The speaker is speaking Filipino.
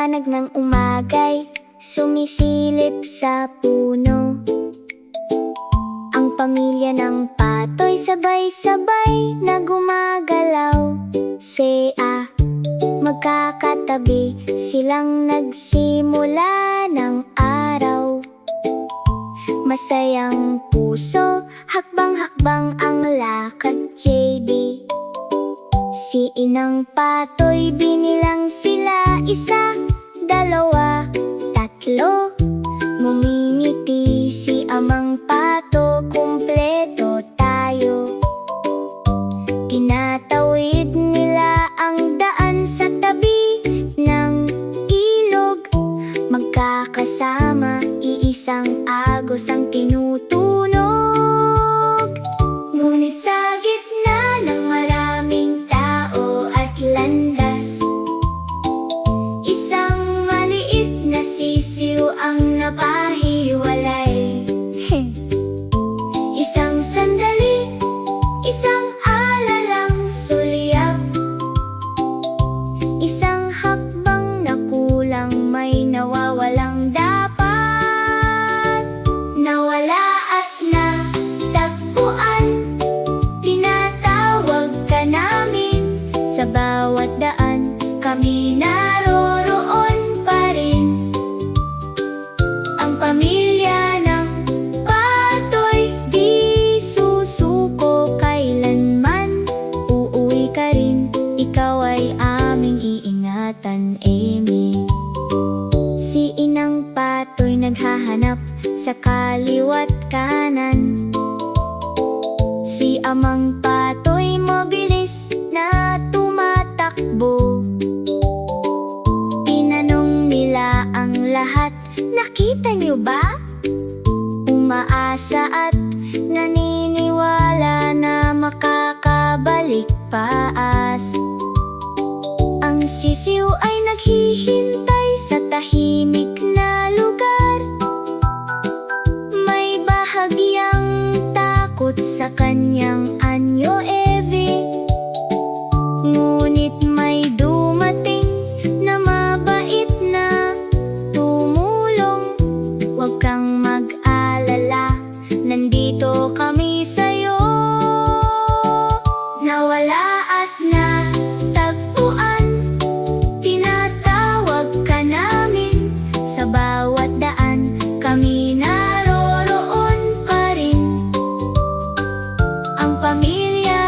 liwanag ng umagay sumisilip sa puno. Ang pamilya ng patoy sabay-sabay na gumagalaw. Sea, magkakatabi silang nagsimula ng araw. Masayang puso, hakbang-hakbang ang lakad, JB. Si Inang Patoy binilang sila, 1, 2, 3. Ngumingiti si Amang Pato, kumpleto tayo. Tinatawid nila ang daan sa tabi ng ilog. Magkakasama, iisang agos ang tinutunog. Ngunit sa gitna ng maraming tao at landas, isang maliit na sisiw ang napahiwalay. Isang sandali, isang alalang sulyap, isang hakbang na kulang, may nawawalang dapat. Nawala at natagpuan, tinatawag ka namin. Sa bawat daan, kami naroroon pa rin. Ang pamilya ng Patoy, di susuko kailanman. Uuwi ka rin, ikaw ay aming iingatan, Amy. Si Inang Patoy naghahanap sa kaliwa't kanan. Si Amang Patoy mabilis na tumatakbo. Tinanong nila ang lahat, nakita niyo ba? Umaasa at naniniwala na makakabalik paas. Ang sisiw ay naghihintay sa tahimik na lugar. May bahagyang takot sa kanyang anyo, Evie. Ngunit may dumating na mabait na tumulong. Huwag kang mag-alala, nandito kami sa'yo. Nawala at natagpuan, tinatawag ka namin. Sa bawat daan, kami naroroon pa rin. Ang pamilya